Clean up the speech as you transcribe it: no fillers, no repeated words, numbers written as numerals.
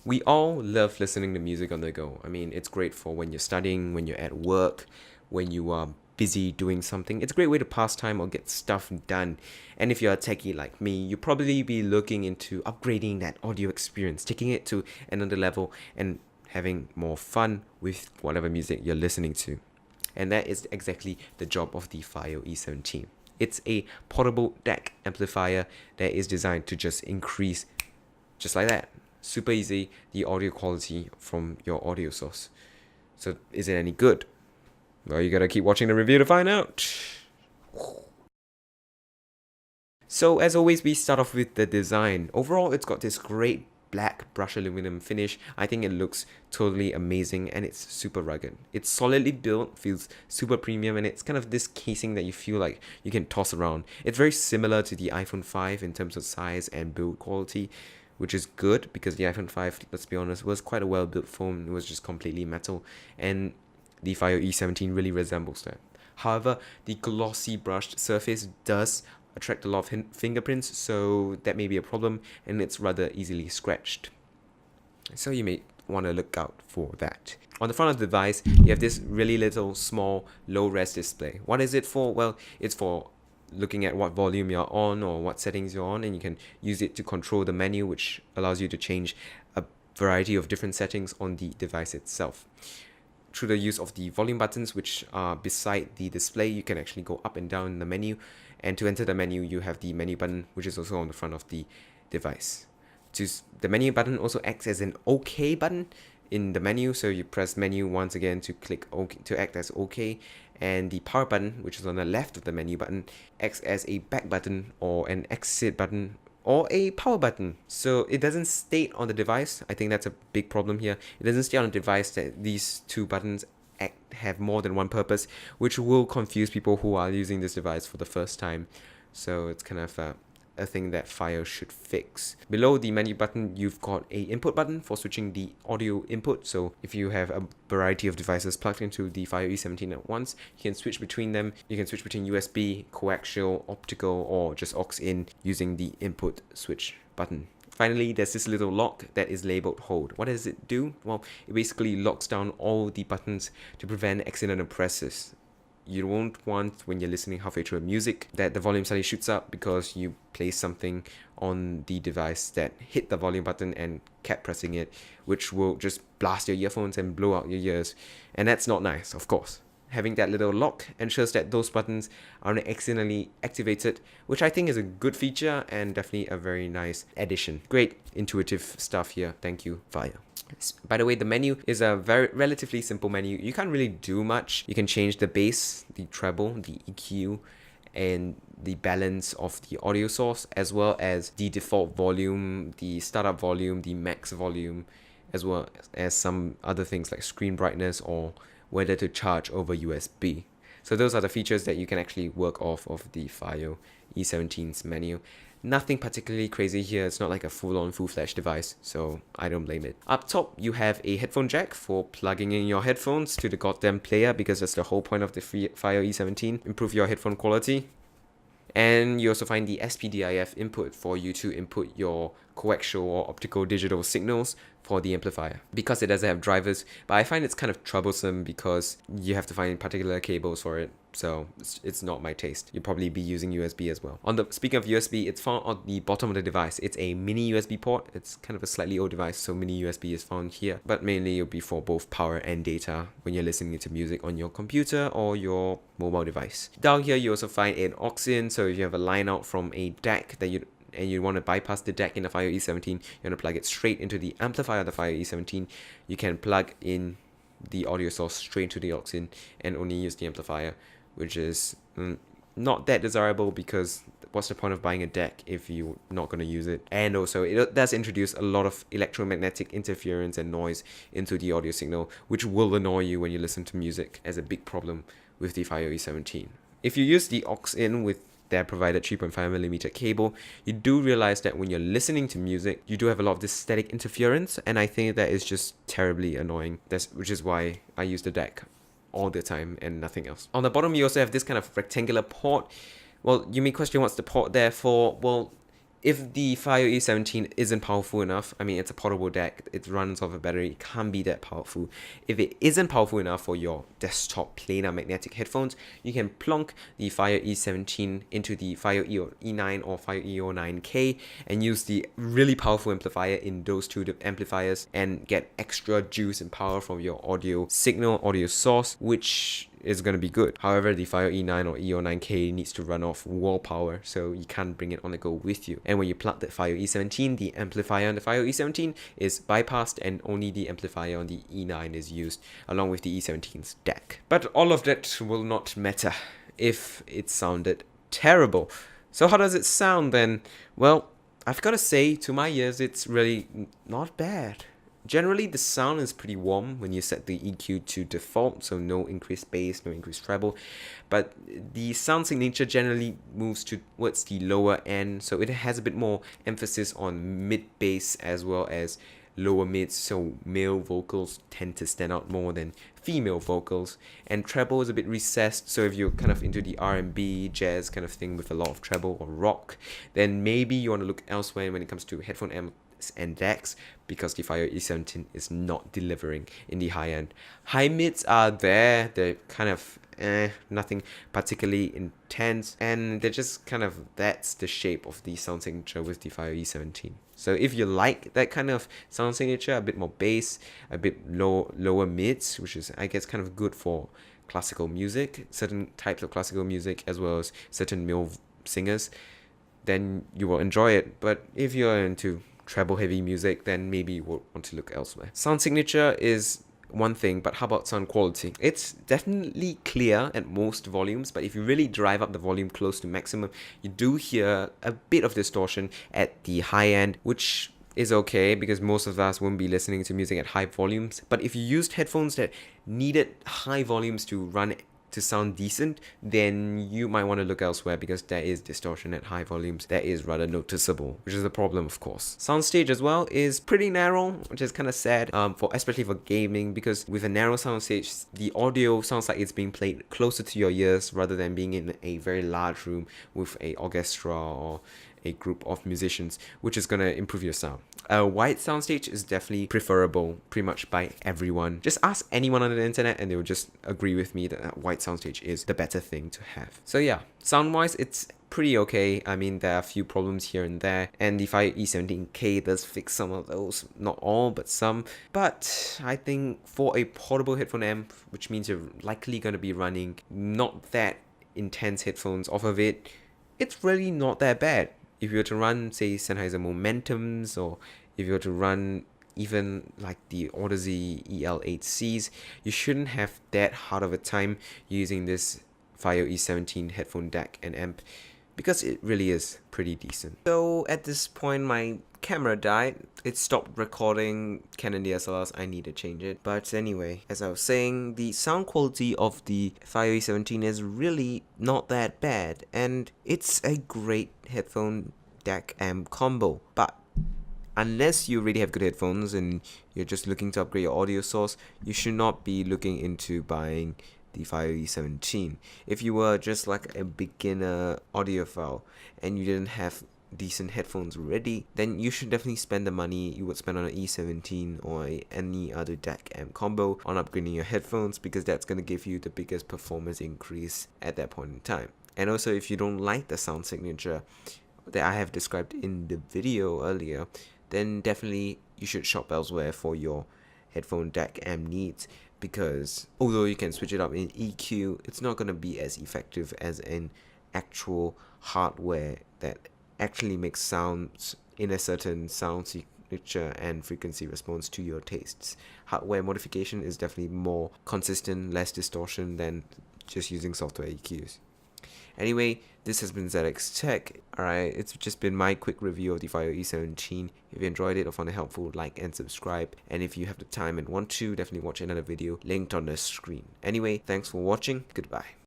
We all love listening to music on the go. I mean, it's great for when you're studying, when you're at work, when you are busy doing something. It's a great way to pass time or get stuff done. And if you're a techie like me, you'll probably be looking into upgrading that audio experience, taking it to another level and having more fun with whatever music you're listening to. And that is exactly the job of the Fiio E17. It's a portable DAC amplifier that is designed to just increase, just like that, super easy, the audio quality from your audio source. So is it any good? Well, you gotta keep watching the review to find out. So as always, we start off with the design. Overall, it's got this great black brush aluminum finish. I think it looks totally amazing and it's super rugged. It's solidly built, feels super premium, and it's kind of this casing that you feel like you can toss around. It's very similar to the iPhone 5 in terms of size and build quality, which is good because the iPhone 5, let's be honest, was quite a well-built phone. It was just completely metal, and the Fiio E17 really resembles that. However, the glossy brushed surface does attract a lot of fingerprints, so that may be a problem, and it's rather easily scratched. So you may want to look out for that. On the front of the device, you have this really little, small, low-res display. What is it for? Well, it's for looking at what volume you're on or what settings you're on, and you can use it to control the menu, which allows you to change a variety of different settings on the device itself. Through the use of the volume buttons, which are beside the display, you can actually go up and down in the menu, and to enter the menu you have the menu button, which is also on the front of the device. The menu button also acts as an OK button in the menu, so you press menu once again to click OK to act as OK, and the power button, which is on the left of the menu button, acts as a back button or an exit button or a power button. So it doesn't state on the device. I think that's a big problem here. It doesn't state on the device that these two buttons have more than one purpose, which will confuse people who are using this device for the first time. So it's kind of a thing that Fiio should fix. Below the menu button, you've got a input button for switching the audio input. So if you have a variety of devices plugged into the Fiio E17 at once, you can switch between them. You can switch between USB, coaxial, optical, or just aux in using the input switch button. Finally, there's this little lock that is labeled hold. What does it do? Well, it basically locks down all the buttons to prevent accidental presses. You won't want, when you're listening halfway through music, that the volume suddenly shoots up because you placed something on the device that hit the volume button and kept pressing it, which will just blast your earphones and blow out your ears. And that's not nice, of course. Having that little lock ensures that those buttons aren't accidentally activated, which I think is a good feature and definitely a very nice addition. Great intuitive stuff here. Thank you, Fiio. By the way, the menu is a very relatively simple menu. You can't really do much. You can change the bass, the treble, the EQ, and the balance of the audio source, as well as the default volume, the startup volume, the max volume, as well as some other things like screen brightness or whether to charge over USB. So those are the features that you can actually work off of the Fiio E17's menu. Nothing particularly crazy here. It's not like a full-on, full-fledged device, so I don't blame it. Up top, you have a headphone jack for plugging in your headphones to the goddamn player, because that's the whole point of the Fiio E17. Improve your headphone quality. And you also find the SPDIF input for you to input your coaxial or optical digital signals for the amplifier, because it doesn't have drivers. But I find it's kind of troublesome because you have to find particular cables for it, so it's not my taste. You'll probably be using USB as well. Speaking of USB, it's found on the bottom of the device. It's a mini USB port. It's kind of a slightly old device, so mini USB is found here, but mainly it'll be for both power and data when you're listening to music on your computer or your mobile device. Down here you also find an aux in, so if you have a line out from a DAC that you want to bypass the DAC in the Fiio E17, you want to plug it straight into the amplifier of the Fiio E17, you can plug in the audio source straight into the aux in and only use the amplifier, which is not that desirable, because what's the point of buying a DAC if you're not going to use it? And also it does introduce a lot of electromagnetic interference and noise into the audio signal, which will annoy you when you listen to music, as a big problem with the Fiio E17. If you use the aux in with their provided 3.5mm cable, you do realize that when you're listening to music, you do have a lot of this static interference, and I think that is just terribly annoying. Which is why I use the DAC all the time and nothing else. On the bottom, you also have this kind of rectangular port. Well, you may question what's the port there for. Well, if the Fiio E17 isn't powerful enough, I mean, it's a portable DAC, it runs off a battery, it can't be that powerful. If it isn't powerful enough for your desktop planar magnetic headphones, you can plonk the Fiio E17 into the Fiio E9 or Fiio E09K and use the really powerful amplifier in those two amplifiers and get extra juice and power from your audio signal, audio source, which is going to be good. However, the Fiio E9 or E09K needs to run off wall power, so you can't bring it on the go with you. And when you plug the Fiio E17, the amplifier on the Fiio E17 is bypassed and only the amplifier on the E9 is used, along with the E17's DAC. But all of that will not matter if it sounded terrible. So how does it sound then? Well, I've got to say, to my ears, it's really not bad. Generally, the sound is pretty warm when you set the EQ to default, so no increased bass, no increased treble. But the sound signature generally moves towards the lower end, so it has a bit more emphasis on mid-bass as well as lower mids, so male vocals tend to stand out more than female vocals. And treble is a bit recessed, so if you're kind of into the R&B, jazz kind of thing with a lot of treble or rock, then maybe you want to look elsewhere when it comes to headphone amps and DACs, because the Fiio E17 is not delivering in the high end. High mids are there, they're kind of nothing particularly intense, and they're just kind of, that's the shape of the sound signature with the Fiio E17. So if you like that kind of sound signature, a bit more bass, a bit lower mids, which is, I guess, kind of good for classical music, certain types of classical music, as well as certain male singers, then you will enjoy it. But if you're into treble heavy music, then maybe you will want to look elsewhere. Sound signature is one thing, but how about sound quality? It's definitely clear at most volumes, but if you really drive up the volume close to maximum, you do hear a bit of distortion at the high end, which is okay because most of us won't be listening to music at high volumes. But if you used headphones that needed high volumes to sound decent, then you might want to look elsewhere because there is distortion at high volumes that is rather noticeable, which is a problem, of course. Soundstage as well is pretty narrow, which is kind of sad, especially for gaming, because with a narrow soundstage, the audio sounds like it's being played closer to your ears rather than being in a very large room with a orchestra or a group of musicians, which is going to improve your sound. A wide soundstage is definitely preferable pretty much by everyone. Just ask anyone on the internet and they will just agree with me that a wide soundstage is the better thing to have. So yeah, sound-wise, it's pretty okay. I mean, there are a few problems here and there, and the Fiio E17K does fix some of those, not all, but some. But I think for a portable headphone amp, which means you're likely going to be running not that intense headphones off of it, it's really not that bad. If you were to run, say, Sennheiser Momentums, or if you were to run even like the audeze EL8Cs, you shouldn't have that hard of a time using this Fiio E17 headphone DAC and amp, because it really is pretty decent. So at this point, my camera died. It stopped recording Canon DSLRs. I need to change it. But anyway, as I was saying, the sound quality of the Fiio E17 is really not that bad, and it's a great headphone DAC amp combo. But unless you really have good headphones and you're just looking to upgrade your audio source, you should not be looking into buying the Fiio E17. If you were just like a beginner audiophile and you didn't have decent headphones already, then you should definitely spend the money you would spend on an E17 or any other DAC amp combo on upgrading your headphones, because that's going to give you the biggest performance increase at that point in time. And also, if you don't like the sound signature that I have described in the video earlier, then definitely you should shop elsewhere for your headphone DAC amp needs, because although you can switch it up in EQ, it's not going to be as effective as an actual hardware that actually makes sounds in a certain sound signature and frequency response to your tastes. Hardware modification is definitely more consistent, less distortion than just using software EQs. Anyway, this has been ZX Tech. Alright, it's just been my quick review of the Fiio E17. If you enjoyed it or found it helpful, like and subscribe. And if you have the time and want to, definitely watch another video linked on the screen. Anyway, thanks for watching. Goodbye.